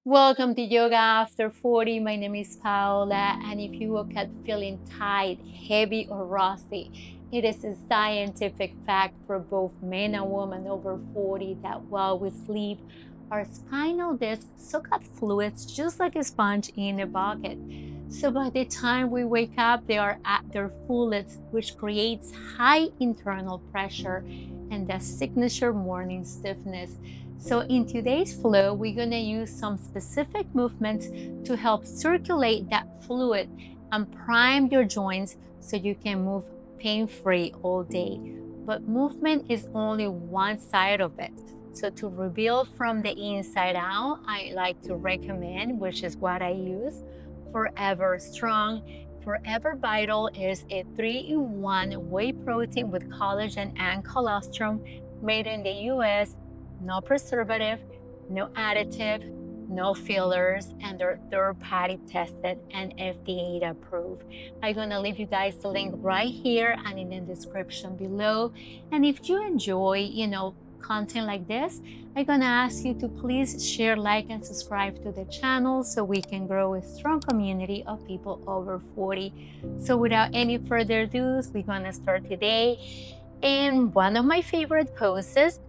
Welcome to Yoga After 40. My name is Paola, and if you woke up feeling tight, heavy, or rusty, it is a scientific fact for both men and women over 40 that while we sleep, our spinal discs soak up fluids just like a sponge in a bucket. So by the time we wake up, they are at their fullest, which creates high internal pressure and the signature morning stiffness. So in today's flow, we're going to use some specific movements to help circulate that fluid and prime your joints so you can move pain-free all day. But movement is only one side of it. So to rebuild from the inside out, I like to recommend, which is what I use, Forever Strong. Forever Vital is a 3-in-1 whey protein with collagen and colostrum made in the US. No preservative, no additive, no fillers, and they're third-party tested and FDA approved. I'm gonna leave you guys the link right here and in the description below. And if you enjoy, content like this, I'm gonna ask you to please share, like, and subscribe to the channel so we can grow a strong community of people over 40. So without any further ado, we're gonna start today in one of my favorite poses,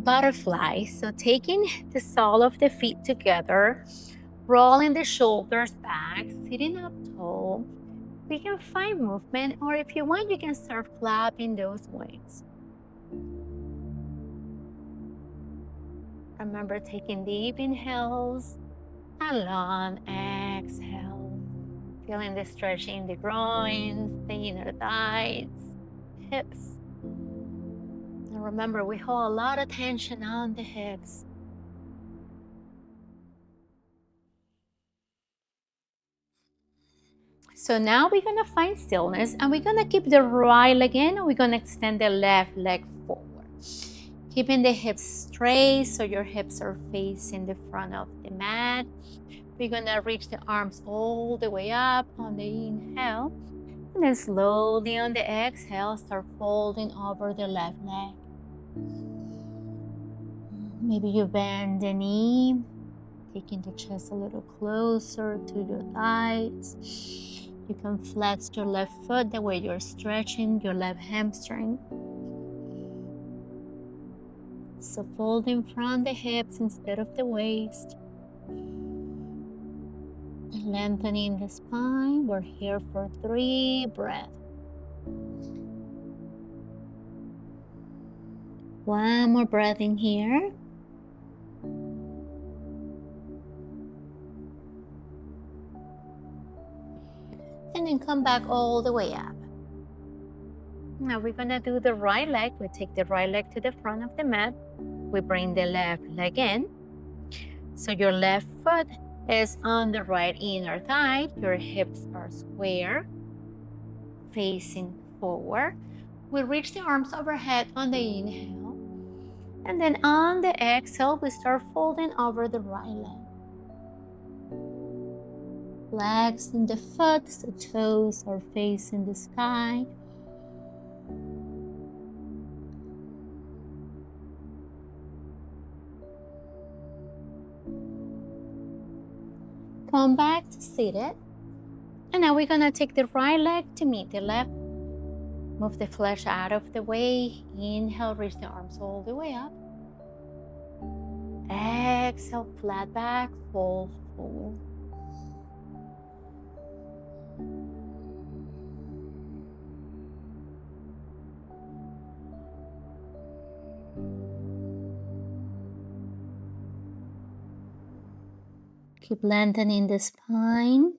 butterfly. So taking the sole of the feet together, rolling the shoulders back, sitting up tall. We can find movement, or if you want, you can start flapping those wings. Remember taking deep inhales and long exhale. Feeling the stretch in the groins, the inner thighs, hips. And remember, we hold a lot of tension on the hips. So now we're gonna find stillness, and we're gonna keep the right leg in, and we're gonna extend the left leg forward. Keeping the hips straight so your hips are facing the front of the mat. We're gonna reach the arms all the way up on the inhale, and then slowly on the exhale, start folding over the left leg. Maybe you bend the knee, taking the chest a little closer to your thighs. You can flex your left foot the way you're stretching your left hamstring. So folding from the hips instead of the waist. Lengthening the spine. We're here for 3 breaths. One more breath in here. And then come back all the way up. Now we're gonna do the right leg. We take the right leg to the front of the mat. We bring the left leg in. So your left foot is on the right inner thigh. Your hips are square, facing forward. We reach the arms overhead on the inhale. And then on the exhale, we start folding over the right leg. Flexing the foot, the toes are facing the sky. Come back to seated. And now we're gonna take the right leg to meet the left. Move the flesh out of the way. Inhale, reach the arms all the way up. Exhale, flat back, fold forward. Keep lengthening the spine.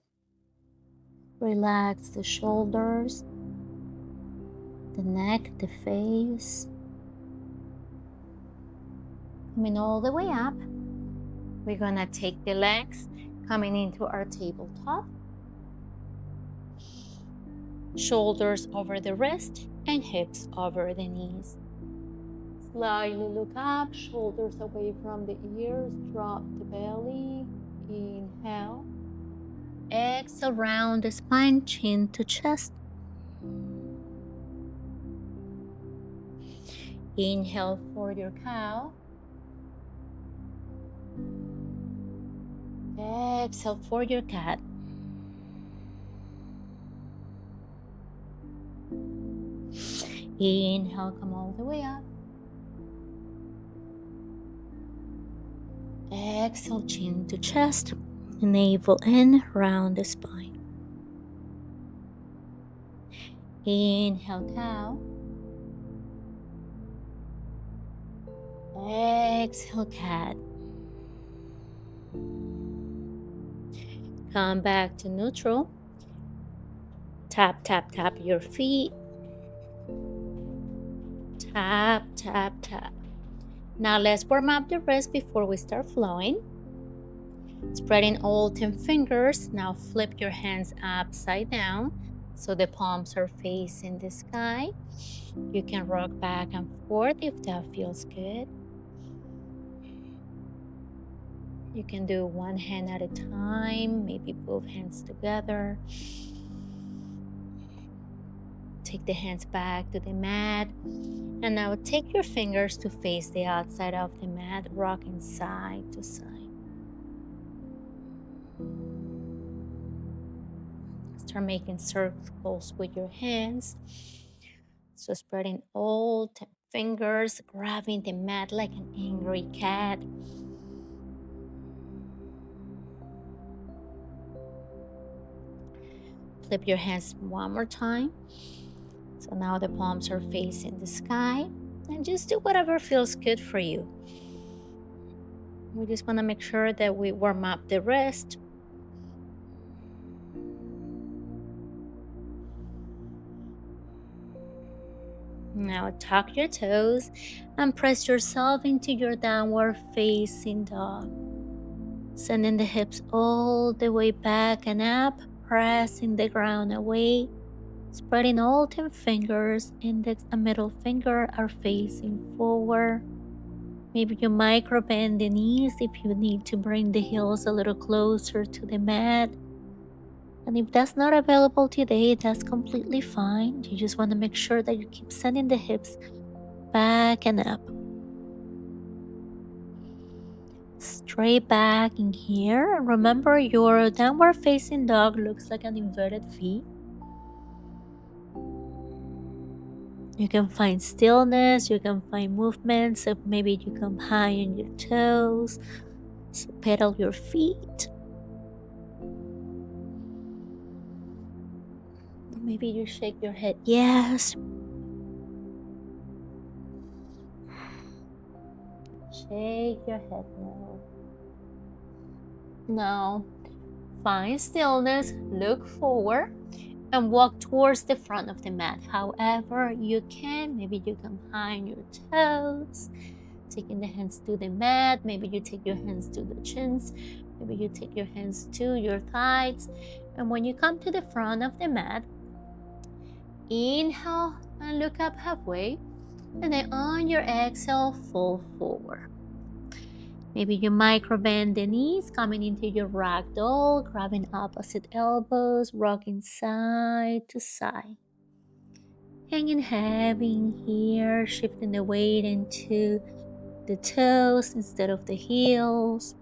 Relax the shoulders, the neck, the face. Coming all the way up. We're gonna take the legs coming into our tabletop. Shoulders over the wrist and hips over the knees. Slightly look up, shoulders away from the ears, drop the belly. Inhale. Exhale, round the spine, chin to chest. Inhale for your cow. Exhale for your cat. Inhale, come all the way up. Exhale, chin to chest. Navel in, round the spine. Inhale, cow. Exhale, cat. Come back to neutral. Tap, tap, tap your feet. Tap, tap, tap. Now let's warm up the wrist before we start flowing. Spreading all 10 fingers. Now flip your hands upside down so the palms are facing the sky. You can rock back and forth if that feels good. You can do one hand at a time, maybe both hands together. Take the hands back to the mat. And now take your fingers to face the outside of the mat, rocking side to side. Start making circles with your hands. So spreading all 10 fingers, grabbing the mat like an angry cat. Flip your hands one more time. So now the palms are facing the sky. And just do whatever feels good for you. We just want to make sure that we warm up the wrist. Now tuck your toes and press yourself into your downward facing dog. Sending the hips all the way back and up, pressing the ground away. Spreading all 10 fingers, index and middle finger are facing forward. Maybe you micro bend the knees if you need to bring the heels a little closer to the mat. And if that's not available today, that's completely fine. You just want to make sure that you keep sending the hips back and up. Straight back in here. And remember, your downward facing dog looks like an inverted V. You can find stillness, you can find movements, so maybe you come high on your toes, so pedal your feet. Maybe you shake your head yes. Shake your head no. Now, find stillness, look forward, and walk towards the front of the mat. However you can, maybe you come high on your toes, taking the hands to the mat. Maybe you take your hands to the chins. Maybe you take your hands to your thighs. And when you come to the front of the mat, inhale and look up halfway. And then on your exhale, fall forward. Maybe you micro bend the knees, coming into your ragdoll, grabbing opposite elbows, rocking side to side. Hanging heavy in here, shifting the weight into the toes instead of the heels.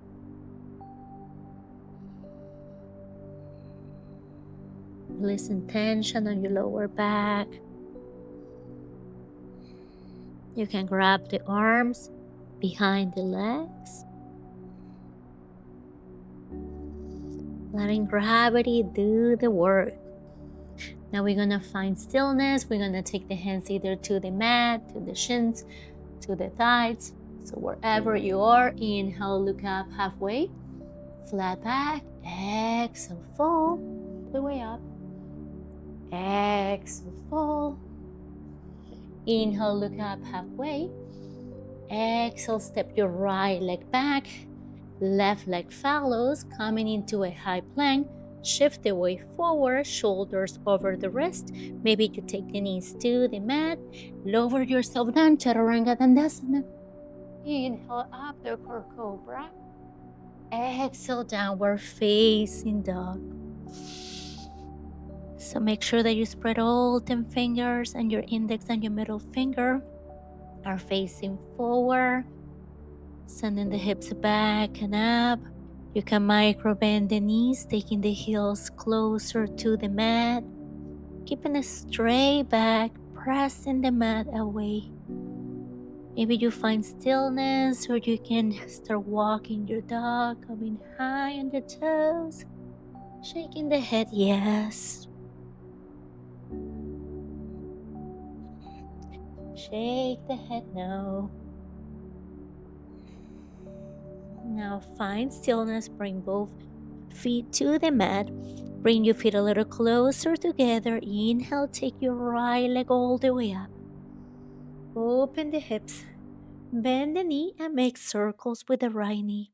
Releasing tension on your lower back. You can grab the arms behind the legs. Letting gravity do the work. Now we're going to find stillness. We're going to take the hands either to the mat, to the shins, to the thighs. So wherever you are, inhale, look up halfway. Flat back. Exhale, fall the way up. Exhale, fall. Inhale, look up halfway. Exhale, step your right leg back. Left leg follows, coming into a high plank. Shift the weight forward, shoulders over the wrist. Maybe you take the knees to the mat. Lower yourself down, Chaturanga Dandasana. Inhale, up the cobra. Exhale, downward facing dog. So make sure that you spread all 10 fingers and your index and your middle finger are facing forward. Sending the hips back and up. You can micro bend the knees, taking the heels closer to the mat, keeping a straight back, pressing the mat away. Maybe you find stillness, or you can start walking your dog, coming high on the toes, shaking the head yes. Shake the head no. Now find stillness, bring both feet to the mat. Bring your feet a little closer together. Inhale, take your right leg all the way up. Open the hips, bend the knee and make circles with the right knee.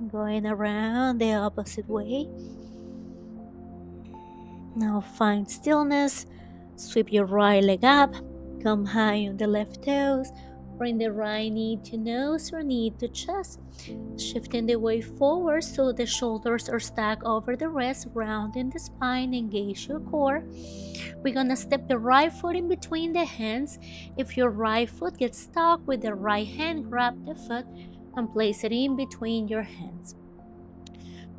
Going around the opposite way. Now find stillness. Sweep your right leg up. Come high on the left toes. Bring the right knee to nose or knee to chest. Shifting the weight forward so the shoulders are stacked over the rest, rounding the spine, engage your core. We're gonna step the right foot in between the hands. If your right foot gets stuck with the right hand, grab the foot and place it in between your hands.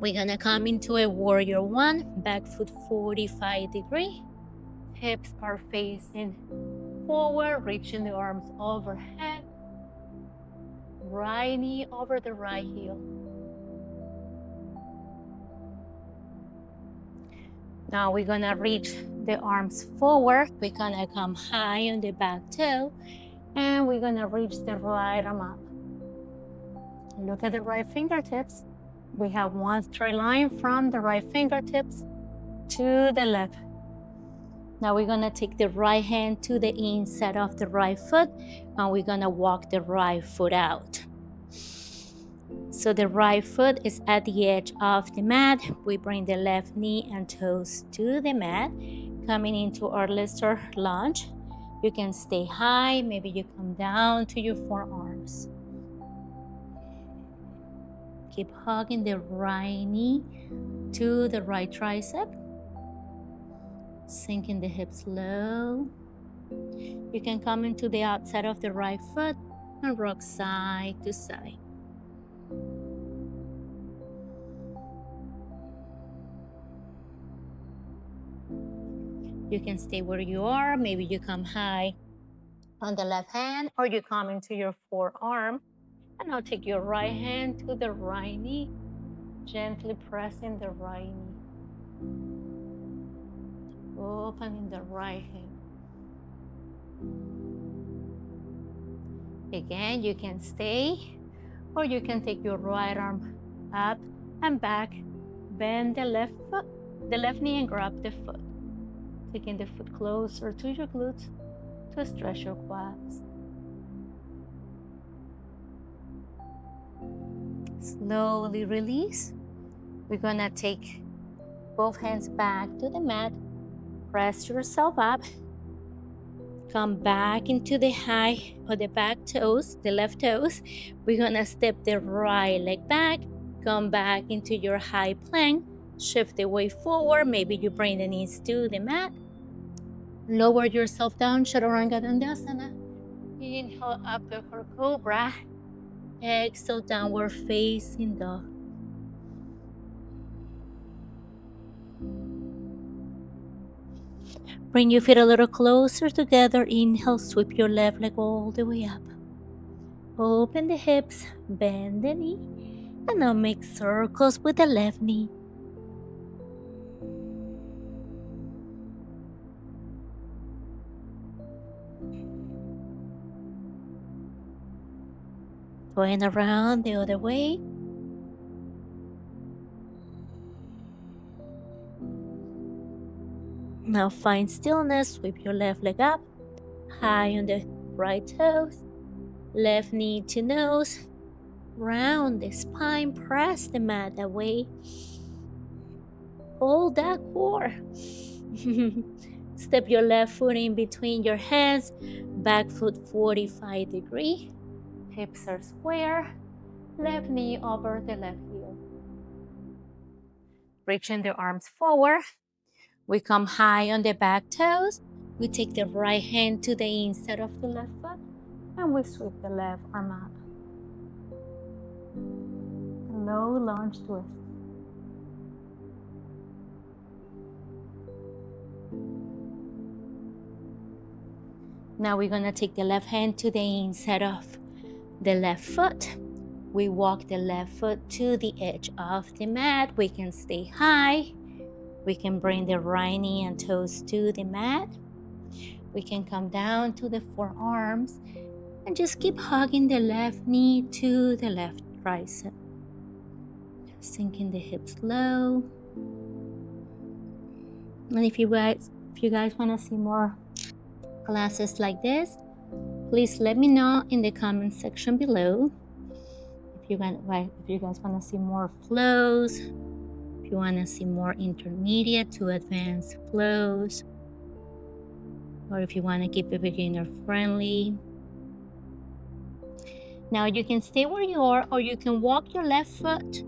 We're gonna come into a warrior one, back foot 45 degree. Hips are facing forward, reaching the arms overhead. Right knee over the right heel. Now we're gonna reach the arms forward. We're gonna come high on the back toe, and we're gonna reach the right arm up. Look at the right fingertips. We have one straight line from the right fingertips to the left. Now we're gonna take the right hand to the inside of the right foot, and we're gonna walk the right foot out. So the right foot is at the edge of the mat. We bring the left knee and toes to the mat, coming into our lesser lunge. You can stay high, maybe you come down to your forearms. Keep hugging the right knee to the right tricep. Sinking the hips low. You can come into the outside of the right foot and rock side to side. You can stay where you are. Maybe you come high on the left hand, or you come into your forearm. And now take your right hand to the right knee, gently pressing the right knee. Opening the right hand. Again, you can stay, or you can take your right arm up and back, bend the left foot, the left knee, and grab the foot. Taking the foot closer to your glutes to stretch your quads. Slowly release. We're gonna take both hands back to the mat. Press yourself up. Come back into the high or the back toes, the left toes. We're gonna step the right leg back. Come back into your high plank. Shift the weight forward. Maybe you bring the knees to the mat. Lower yourself down, Chaturanga Dandasana. Inhale up for Cobra. Exhale, downward facing dog. Bring your feet a little closer together. Inhale, sweep your left leg all the way up. Open the hips, bend the knee, and now make circles with the left knee. Going around the other way. Now find stillness, sweep your left leg up, high on the right toes, left knee to nose, round the spine, press the mat away. Hold that core. Step your left foot in between your hands, back foot 45 degree. Hips are square, left knee over the left heel. Reaching the arms forward. We come high on the back toes. We take the right hand to the inside of the left foot and we sweep the left arm up. Low lunge twist. Now we're going to take the left hand to the inside of the left foot. We walk the left foot to the edge of the mat. We can stay high. We can bring the right knee and toes to the mat. We can come down to the forearms and just keep hugging the left knee to the left tricep. Sinking the hips low. And if you guys want to see more classes like this, please let me know in the comment section below. If you guys want to see more flows, if you want to see more intermediate to advanced flows, or if you want to keep it beginner friendly. Now you can stay where you are, or you can walk your left foot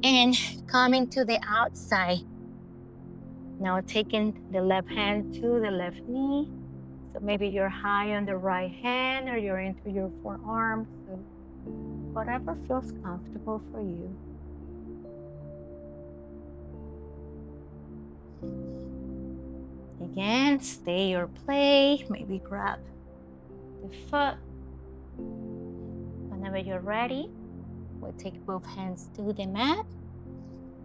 and coming to the outside. Now taking the left hand to the left knee. So maybe you're high on the right hand or you're into your forearm. So whatever feels comfortable for you. Again, stay or play. Maybe grab the foot. Whenever you're ready, we take both hands to the mat.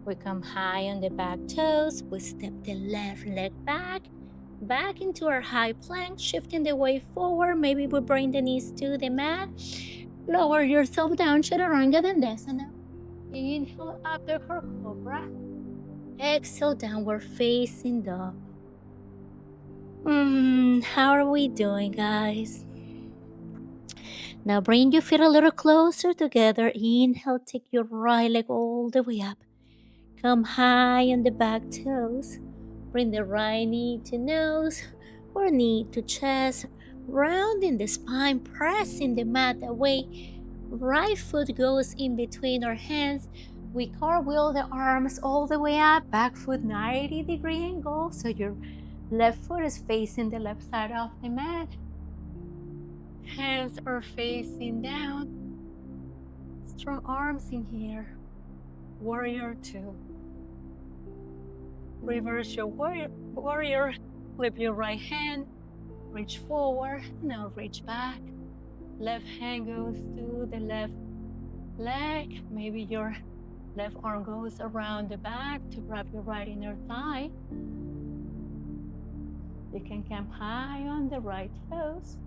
We come high on the back toes. We step the left leg back into our high plank, shifting the weight forward. Maybe we bring the knees to the mat. Lower yourself down, Chaturanga Dandasana. Inhale up the cobra. Exhale, downward facing dog. How are we doing, guys? Now bring your feet a little closer together. Inhale, take your right leg all the way up. Come high on the back toes. Bring the right knee to nose or knee to chest. Rounding the spine, pressing the mat that way. Right foot goes in between our hands. We cartwheel the arms all the way up. Back foot 90-degree angle. So your left foot is facing the left side of the mat. Hands are facing down. Strong arms in here. Warrior 2. Reverse your warrior. Flip your right hand. Reach forward. Now reach back. Left hand goes to the left leg. Maybe your left arm goes around the back to grab your right inner thigh. You can come high on the right toes.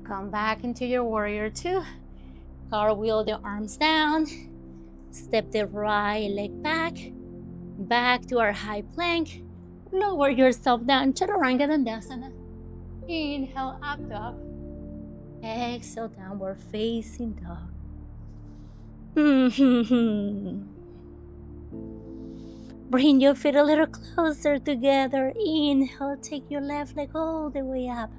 Come back into your warrior 2. Cartwheel the arms down. Step the right leg back to our high plank. Lower yourself down, Chaturanga Dandasana. Inhale, up dog. Exhale, downward facing dog. Bring your feet a little closer together. Inhale, take your left leg all the way up.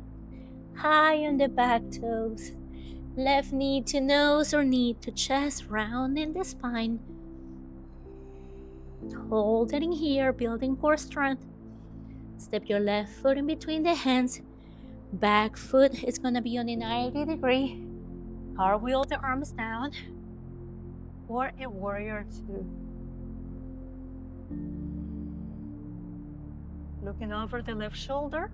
High on the back toes. Left knee to nose or knee to chest, rounding the spine. Hold it in here, building core strength. Step your left foot in between the hands. Back foot is going to be on a 90-degree. Cartwheel the arms down. Or a warrior 2. Looking over the left shoulder.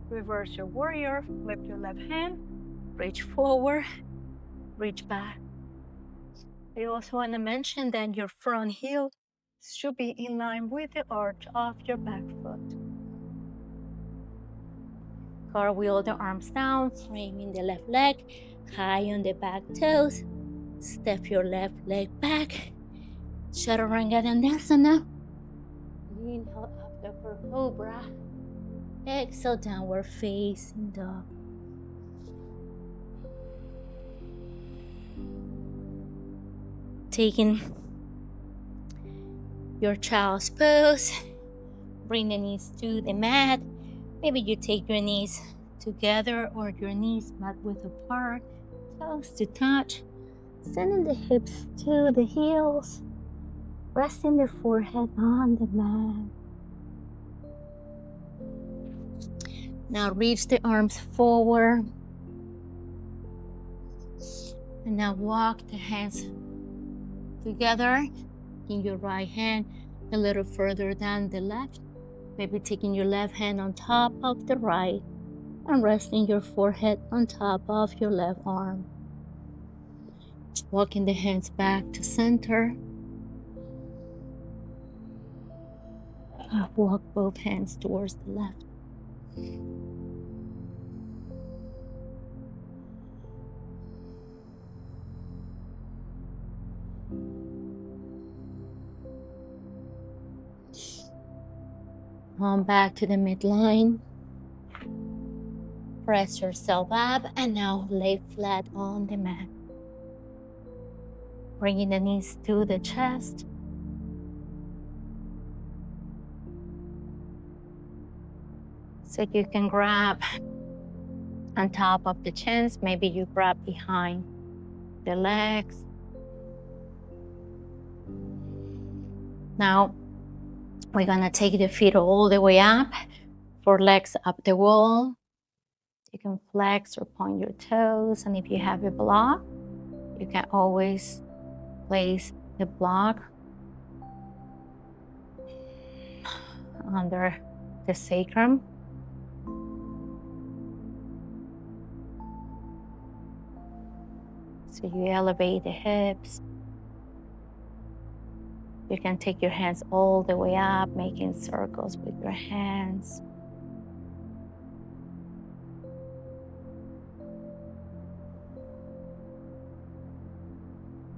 Reverse your warrior, flip your left hand, reach forward, reach back. I also want to mention that your front heel should be in line with the arch of your back foot. Cartwheel the arms down, framing the left leg, high on the back toes. Step your left leg back. Chaturanga Dandasana. Inhale up the cobra. Exhale, downward facing dog. Taking your child's pose. Bring the knees to the mat. Maybe you take your knees together or your knees mat width apart. Toes to touch. Sending the hips to the heels. resting the forehead on the mat. Now reach the arms forward. And now walk the hands together in your right hand a little further than the left. Maybe taking your left hand on top of the right and resting your forehead on top of your left arm. Walking the hands back to center. Walk both hands towards the left. On back to the midline. Press yourself up and now lay flat on the mat. Bringing the knees to the chest. So you can grab on top of the chins. Maybe you grab behind the legs. Now, we're gonna take the feet all the way up, for legs up the wall. You can flex or point your toes, and if you have a block, you can always place the block under the sacrum. So you elevate the hips. You can take your hands all the way up, making circles with your hands.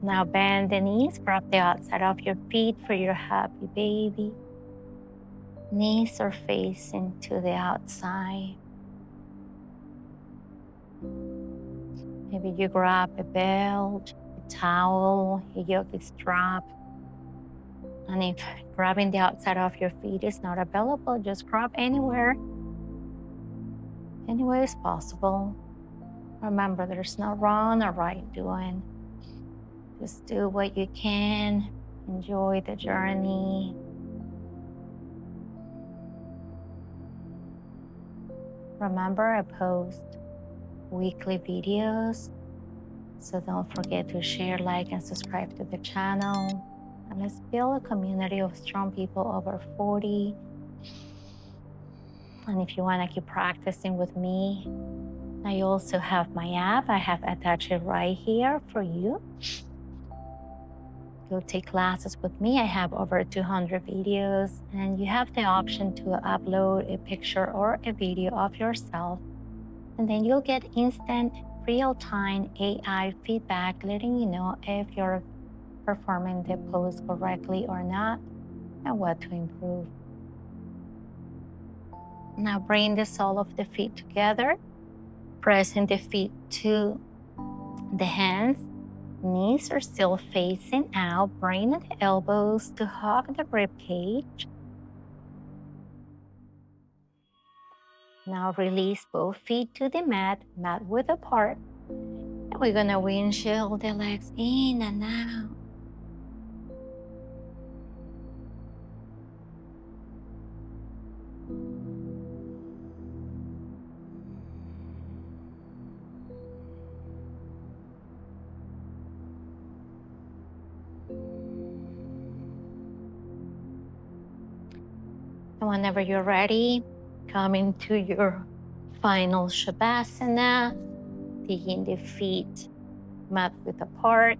Now bend the knees, grab the outside of your feet for your happy baby. Knees are facing to the outside. Maybe you grab a belt, a towel, a yoga strap. And if grabbing the outside of your feet is not available, just grab anywhere. Anywhere is possible. Remember, there's no wrong or right doing. Just do what you can. Enjoy the journey. Remember, I post weekly videos, so don't forget to share, like, and subscribe to the channel. And let's build a community of strong people over 40. And if you want to keep practicing with me, I also have my app. I have attached it right here for you. You'll take classes with me. I have over 200 videos, and you have the option to upload a picture or a video of yourself. And then you'll get instant, real-time AI feedback letting you know if you're performing the pose correctly or not, and what to improve. Now bring the sole of the feet together, pressing the feet to the hands. Knees are still facing out. Bring the elbows to hug the rib cage. Now release both feet to the mat, mat width apart. And we're gonna windshield the legs in and out. And whenever you're ready, come into your final Shavasana, taking the feet mat width apart,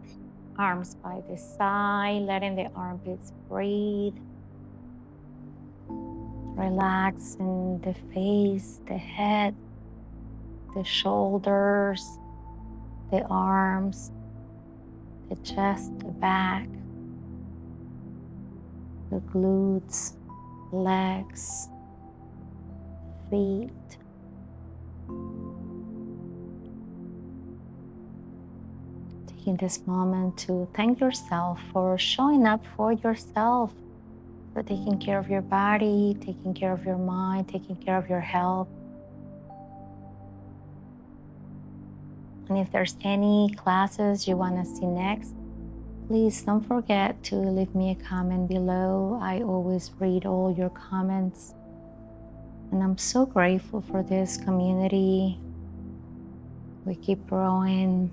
arms by the side, letting the armpits breathe. Relaxing the face, the head, the shoulders, the arms, the chest, the back, the glutes, legs, feet. Taking this moment to thank yourself for showing up for yourself, for taking care of your body, taking care of your mind, taking care of your health. And if there's any classes you want to see next, Please don't forget to leave me a comment below. I always read all your comments. And I'm so grateful for this community. We keep growing.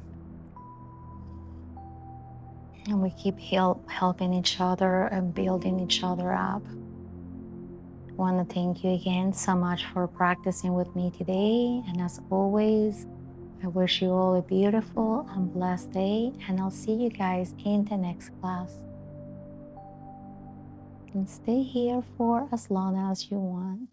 And we keep helping each other and building each other up. I want to thank you again so much for practicing with me today. And as always, I wish you all a beautiful and blessed day. And I'll see you guys in the next class. And stay here for as long as you want.